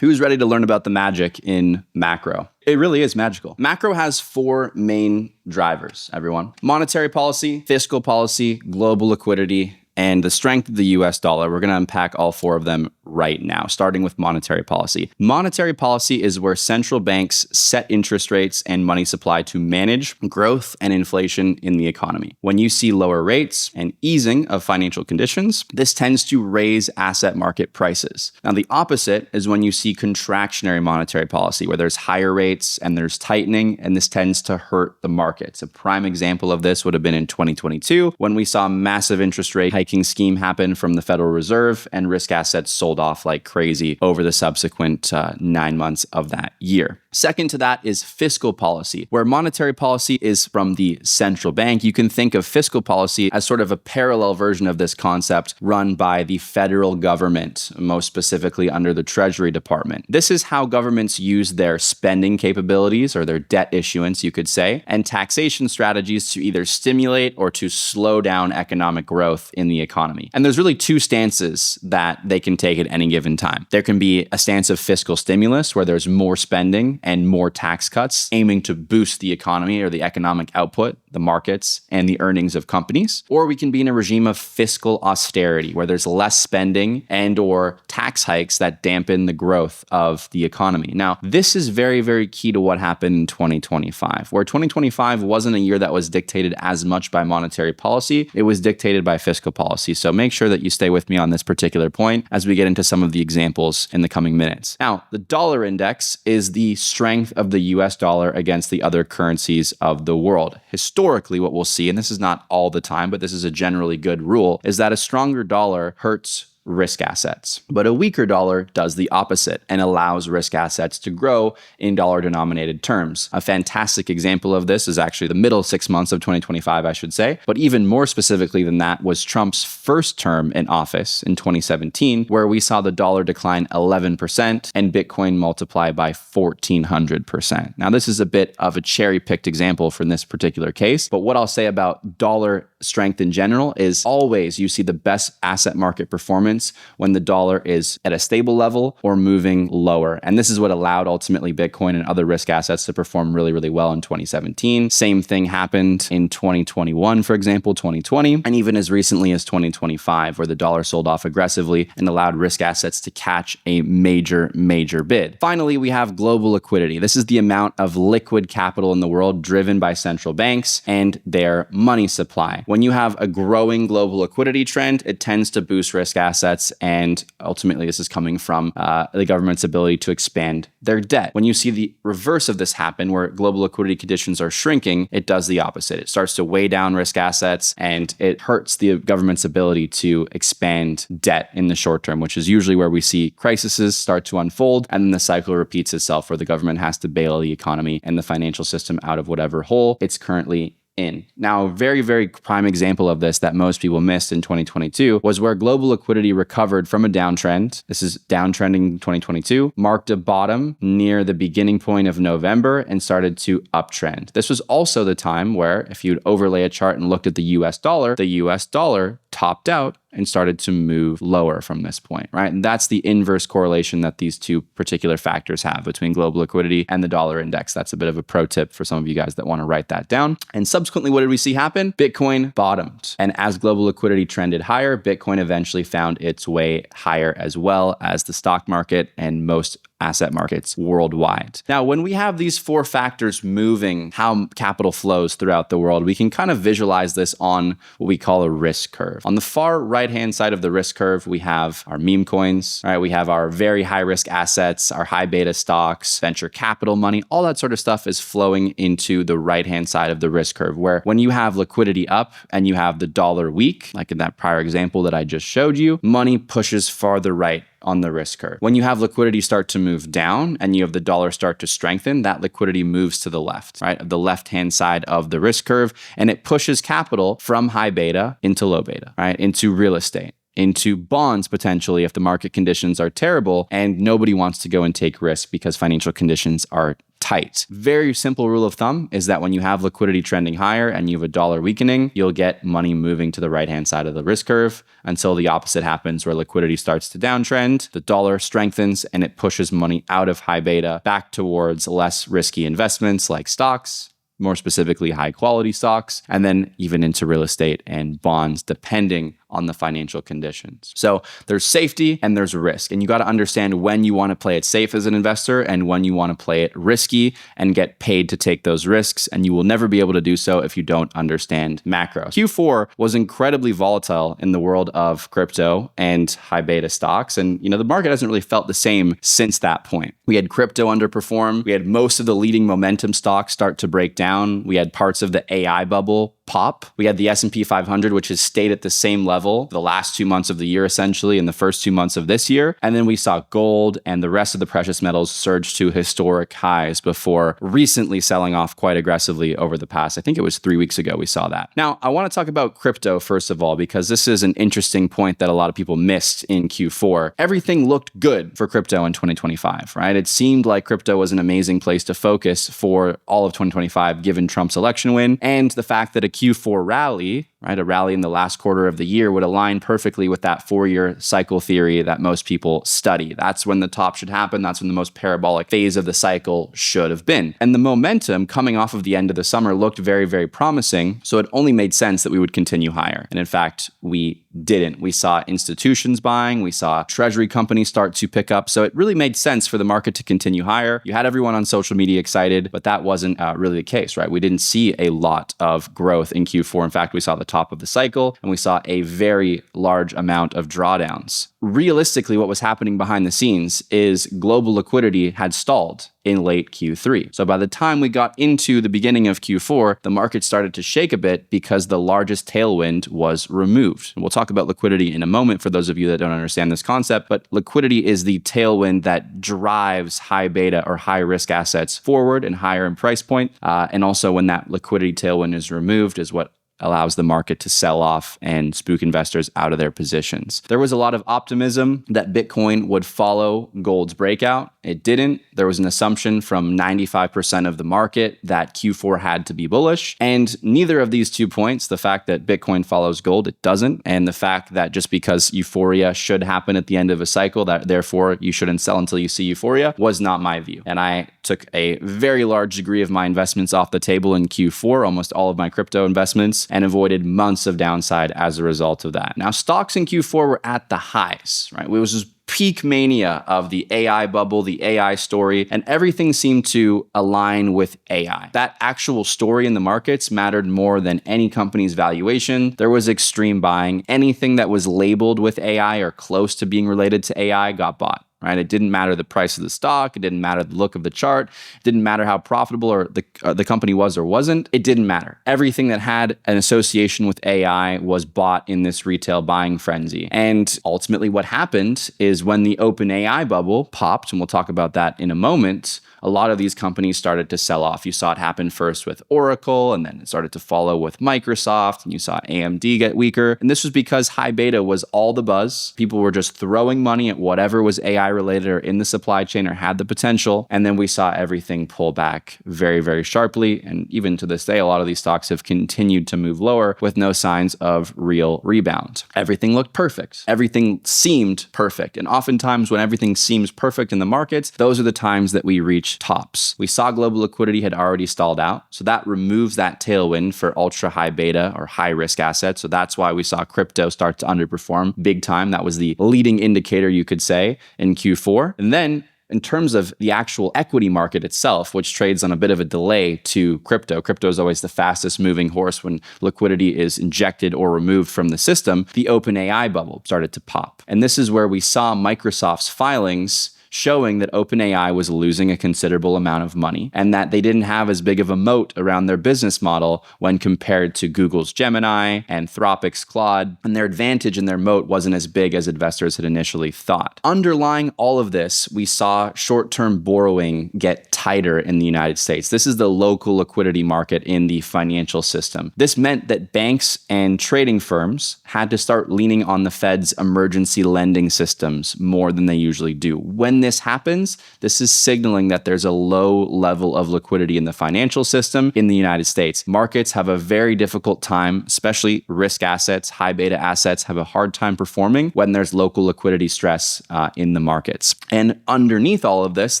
Who's ready to learn about the magic in macro? It really is magical. Macro has four main drivers, everyone. Monetary policy, fiscal policy, global liquidity, and the strength of the US dollar. We're going to unpack all four of them right now, starting with monetary policy. Monetary policy is where central banks set interest rates and money supply to manage growth and inflation in the economy. When you see lower rates and easing of financial conditions, this tends to raise asset market prices. Now, the opposite is when you see contractionary monetary policy, where there's higher rates and there's tightening, and this tends to hurt the markets. A prime example of this would have been in 2022, when we saw massive interest rate hiking scheme happen from the Federal Reserve, and risk assets sold off like crazy over the subsequent 9 months of that year. Second to that is fiscal policy, where monetary policy is from the central bank. You can think of fiscal policy as sort of a parallel version of this concept run by the federal government, most specifically under the Treasury Department. This is how governments use their spending capabilities, or their debt issuance, you could say, and taxation strategies to either stimulate or to slow down economic growth in the economy. And there's really two stances that they can take at any given time. There can be a stance of fiscal stimulus, where there's more spending and more tax cuts aiming to boost the economy or the economic output, the markets, and the earnings of companies. Or we can be in a regime of fiscal austerity, where there's less spending and or tax hikes that dampen the growth of the economy. Now, this is very, very key to what happened in 2025, where 2025 wasn't a year that was dictated as much by monetary policy. It was dictated by fiscal policy. So make sure that you stay with me on this particular point as we get into some of the examples in the coming minutes. Now, the dollar index is the strength of the US dollar against the other currencies of the world. Historically, what we'll see, and this is not all the time, but this is a generally good rule, is that a stronger dollar hurts risk assets. But a weaker dollar does the opposite and allows risk assets to grow in dollar-denominated terms. A fantastic example of this is actually the middle 6 months of 2025, I should say. But even more specifically than that was Trump's first term in office in 2017, where we saw the dollar decline 11% and Bitcoin multiply by 1,400%. Now, this is a bit of a cherry-picked example from this particular case, but what I'll say about dollar strength in general is always you see the best asset market performance when the dollar is at a stable level or moving lower. And this is what allowed ultimately Bitcoin and other risk assets to perform really, really well in 2017. Same thing happened in 2021, for example, 2020, and even as recently as 2025, where the dollar sold off aggressively and allowed risk assets to catch a major, major bid. Finally, we have global liquidity. This is the amount of liquid capital in the world driven by central banks and their money supply. When you have a growing global liquidity trend, it tends to boost risk assets, and ultimately this is coming from the government's ability to expand their debt. When you see the reverse of this happen, where global liquidity conditions are shrinking, it does the opposite. It starts to weigh down risk assets, and it hurts the government's ability to expand debt in the short term, which is usually where we see crises start to unfold, and then the cycle repeats itself, where the government has to bail the economy and the financial system out of whatever hole it's currently in. Now, a very, very prime example of this that most people missed in 2022 was where global liquidity recovered from a downtrend. This is downtrending 2022, marked a bottom near the beginning point of November and started to uptrend. This was also the time where, if you'd overlay a chart and looked at the US dollar topped out and started to move lower from this point, right? And that's the inverse correlation that these two particular factors have between global liquidity and the dollar index. That's a bit of a pro tip for some of you guys that want to write that down. And subsequently, what did we see happen? Bitcoin bottomed. And as global liquidity trended higher, Bitcoin eventually found its way higher, as well as the stock market and most asset markets worldwide. Now, when we have these four factors moving how capital flows throughout the world, we can kind of visualize this on what we call a risk curve. On the far right-hand side of the risk curve, we have our meme coins, right? We have our very high-risk assets, our high beta stocks, venture capital money, all that sort of stuff is flowing into the right-hand side of the risk curve, where when you have liquidity up and you have the dollar weak, like in that prior example that I just showed you, money pushes farther right on the risk curve. When you have liquidity start to move down and you have the dollar start to strengthen, that liquidity moves to the left, right? The left-hand side of the risk curve, and it pushes capital from high beta into low beta, right? Into real estate, into bonds potentially if the market conditions are terrible and nobody wants to go and take risk because financial conditions are tight. Very simple rule of thumb is that when you have liquidity trending higher and you have a dollar weakening, you'll get money moving to the right-hand side of the risk curve until the opposite happens where liquidity starts to downtrend, the dollar strengthens, and it pushes money out of high beta back towards less risky investments like stocks, more specifically high quality stocks, and then even into real estate and bonds, depending on the financial conditions. So there's safety and there's risk. And you got to understand when you want to play it safe as an investor and when you want to play it risky and get paid to take those risks. And you will never be able to do so if you don't understand macro. Q4 was incredibly volatile in the world of crypto and high beta stocks. And, the market hasn't really felt the same since that point. We had crypto underperform. We had most of the leading momentum stocks start to break down. We had parts of the AI bubble pop. We had the S&P 500, which has stayed at the same level the last 2 months of the year, essentially, in the first 2 months of this year. And then we saw gold and the rest of the precious metals surge to historic highs before recently selling off quite aggressively over the past, I think it was 3 weeks ago we saw that. Now, I want to talk about crypto first of all, because this is an interesting point that a lot of people missed in Q4. Everything looked good for crypto in 2025, right? It seemed like crypto was an amazing place to focus for all of 2025, given Trump's election win and the fact that a Q4 rally, right, a rally in the last quarter of the year would align perfectly with that 4-year cycle theory that most people study. That's when the top should happen. That's when the most parabolic phase of the cycle should have been. And the momentum coming off of the end of the summer looked very, very promising. So it only made sense that we would continue higher. And in fact, we didn't. We saw institutions buying. We saw treasury companies start to pick up. So it really made sense for the market to continue higher. You had everyone on social media excited, but that wasn't really the case, right? We didn't see a lot of growth in Q4. In fact, we saw the top of the cycle and we saw a very large amount of drawdowns. Realistically, what was happening behind the scenes is global liquidity had stalled in late Q3. So by the time we got into the beginning of Q4, the market started to shake a bit because the largest tailwind was removed. And we'll talk about liquidity in a moment for those of you that don't understand this concept, but liquidity is the tailwind that drives high beta or high risk assets forward and higher in price point. And also when that liquidity tailwind is removed is what allows the market to sell off and spook investors out of their positions. There was a lot of optimism that Bitcoin would follow gold's breakout. It didn't. There was an assumption from 95% of the market that Q4 had to be bullish. And neither of these 2 points, the fact that Bitcoin follows gold, it doesn't. And the fact that just because euphoria should happen at the end of a cycle, that therefore you shouldn't sell until you see euphoria, was not my view. And I took a very large degree of my investments off the table in Q4, almost all of my crypto investments, and avoided months of downside as a result of that. Now, stocks in Q4 were at the highs, right? It was just peak mania of the AI bubble, the AI story, and everything seemed to align with AI. That actual story in the markets mattered more than any company's valuation. There was extreme buying. Anything that was labeled with AI or close to being related to AI got bought. Right? It didn't matter the price of the stock. It didn't matter the look of the chart. It didn't matter how profitable or the company was or wasn't. It didn't matter. Everything that had an association with AI was bought in this retail buying frenzy. And ultimately what happened is when the OpenAI bubble popped, and we'll talk about that in a moment, a lot of these companies started to sell off. You saw it happen first with Oracle, and then it started to follow with Microsoft, and you saw AMD get weaker. And this was because high beta was all the buzz. People were just throwing money at whatever was AI related or in the supply chain or had the potential. And then we saw everything pull back very, very sharply. And even to this day, a lot of these stocks have continued to move lower with no signs of real rebound. Everything looked perfect. Everything seemed perfect. And oftentimes when everything seems perfect in the markets, those are the times that we reach tops. We saw global liquidity had already stalled out. So that removes that tailwind for ultra high beta or high risk assets. So that's why we saw crypto start to underperform big time. That was the leading indicator, you could say, in Q4. And then in terms of the actual equity market itself, which trades on a bit of a delay to crypto, crypto is always the fastest moving horse when liquidity is injected or removed from the system, the OpenAI bubble started to pop. And this is where we saw Microsoft's filings showing that OpenAI was losing a considerable amount of money and that they didn't have as big of a moat around their business model when compared to Google's Gemini, Anthropic's Claude, and their advantage and their moat wasn't as big as investors had initially thought. Underlying all of this, we saw short-term borrowing get tighter in the United States. This is the local liquidity market in the financial system. This meant that banks and trading firms had to start leaning on the Fed's emergency lending systems more than they usually do. When this happens, this is signaling that there's a low level of liquidity in the financial system in the United States. Markets have a very difficult time, especially risk assets, high beta assets have a hard time performing when there's local liquidity stress in the markets. And underneath all of this,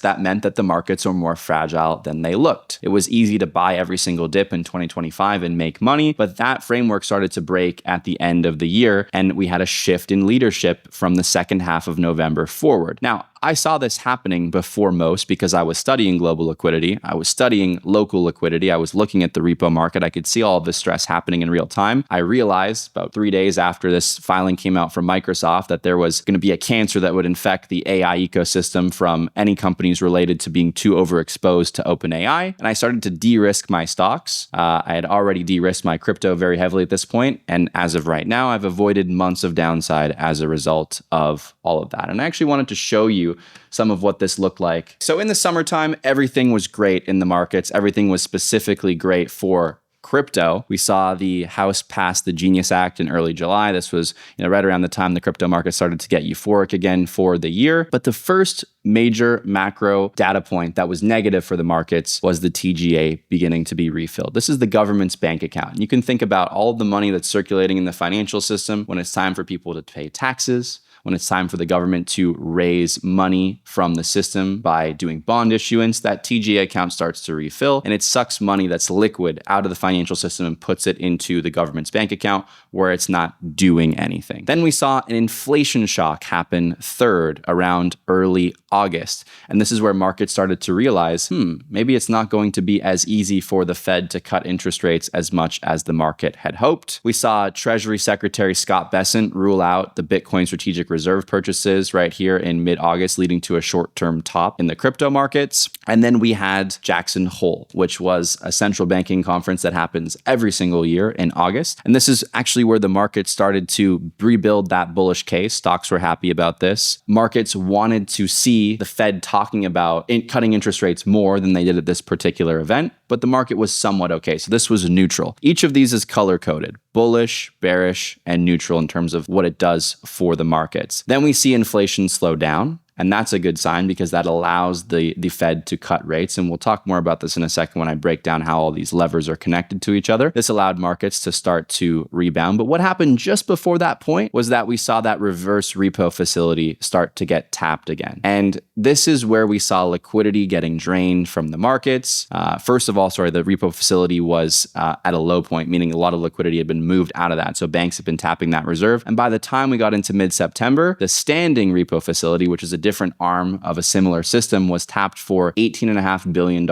that meant that the markets are more fragile than they looked. It was easy to buy every single dip in 2025 and make money, but that framework started to break at the end of the year, and we had a shift in leadership from the second half of November forward. Now, I saw this happening before most because I was studying global liquidity. I was studying local liquidity. I was looking at the repo market. I could see all of this stress happening in real time. I realized about 3 days after this filing came out from Microsoft that there was going to be a cancer that would infect the AI ecosystem from any companies related to being too overexposed to OpenAI. And I started to de-risk my stocks. I had already de-risked my crypto very heavily at this point. And as of right now, I've avoided months of downside as a result of all of that. And I actually wanted to show you some of what this looked like. So in the summertime, everything was great in the markets. Everything was specifically great for crypto. We saw the House pass the Genius Act in early July. This was, right around the time the crypto market started to get euphoric again for the year. But the first major macro data point that was negative for the markets was the TGA beginning to be refilled. This is the government's bank account. And you can think about all of the money that's circulating in the financial system when it's time for people to pay taxes, when it's time for the government to raise money from the system by doing bond issuance, that TGA account starts to refill and it sucks money that's liquid out of the financial system and puts it into the government's bank account where it's not doing anything. Then we saw an inflation shock happen third around early August. And this is where markets started to realize, maybe it's not going to be as easy for the Fed to cut interest rates as much as the market had hoped. We saw Treasury Secretary Scott Bessent rule out the Bitcoin strategic reserve purchases right here in mid-August, leading to a short-term top in the crypto markets. And then we had Jackson Hole, which was a central banking conference that happens every single year in August. And this is actually where the market started to rebuild that bullish case. Stocks were happy about this. Markets wanted to see the Fed talking about cutting interest rates more than they did at this particular event, but the market was somewhat okay. So this was neutral. Each of these is color-coded: bullish, bearish, and neutral in terms of what it does for the markets. Then we see inflation slow down. And that's a good sign because that allows the Fed to cut rates. And we'll talk more about this in a second when I break down how all these levers are connected to each other. This allowed markets to start to rebound. But what happened just before that point was that we saw that reverse repo facility start to get tapped again. And this is where we saw liquidity getting drained from the markets. First of all, the repo facility was at a low point, meaning a lot of liquidity had been moved out of that. So banks have been tapping that reserve. And by the time we got into mid-September, the standing repo facility, which is a different arm of a similar system, was tapped for $18.5 billion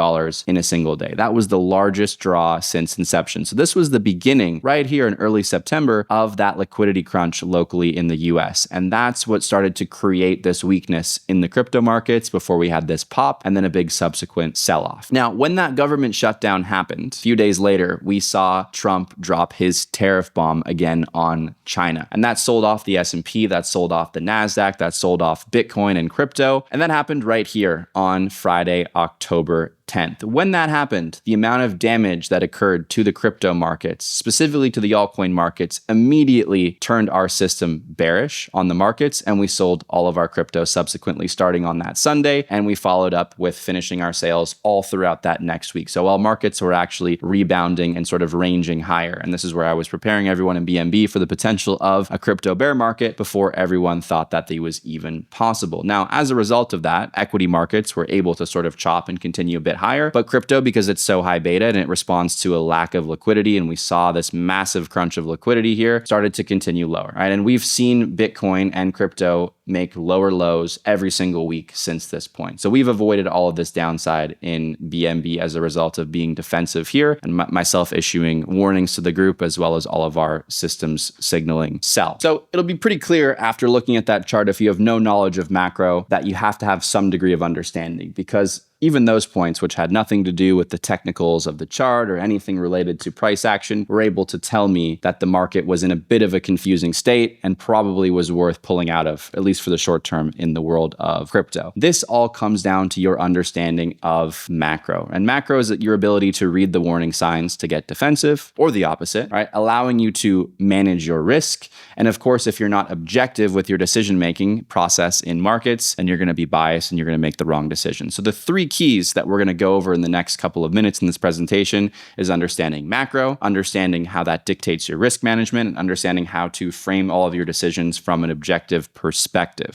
in a single day. That was the largest draw since inception. So this was the beginning right here in early September of that liquidity crunch locally in the US. And that's what started to create this weakness in the crypto markets before we had this pop and then a big subsequent sell-off. Now, when that government shutdown happened, a few days later, we saw Trump drop his tariff bomb again on China. And that sold off the S&P, that sold off the NASDAQ, that sold off Bitcoin and crypto. And that happened right here on Friday, October 10th. When that happened, the amount of damage that occurred to the crypto markets, specifically to the altcoin markets, immediately turned our system bearish on the markets, and we sold all of our crypto subsequently starting on that Sunday, and we followed up with finishing our sales all throughout that next week. So while markets were actually rebounding and sort of ranging higher, and this is where I was preparing everyone in BNB for the potential of a crypto bear market before everyone thought that they was even possible. Now, as a result of that, equity markets were able to sort of chop and continue a bit higher, but crypto, because it's so high beta and it responds to a lack of liquidity, and we saw this massive crunch of liquidity here, started to continue lower, right? And we've seen Bitcoin and crypto make lower lows every single week since this point. So we've avoided all of this downside in BNB as a result of being defensive here, and myself issuing warnings to the group as well as all of our systems signaling sell. So it'll be pretty clear after looking at that chart, if you have no knowledge of macro, that you have to have some degree of understanding, because even those points, which had nothing to do with the technicals of the chart or anything related to price action, were able to tell me that the market was in a bit of a confusing state and probably was worth pulling out of, at least for the short term, in the world of crypto. This all comes down to your understanding of macro. And macro is your ability to read the warning signs to get defensive, or the opposite, right? Allowing you to manage your risk. And of course, if you're not objective with your decision-making process in markets, then you're going to be biased and you're going to make the wrong decision. So the three keys that we're going to go over in the next couple of minutes in this presentation is understanding macro, understanding how that dictates your risk management, and understanding how to frame all of your decisions from an objective perspective.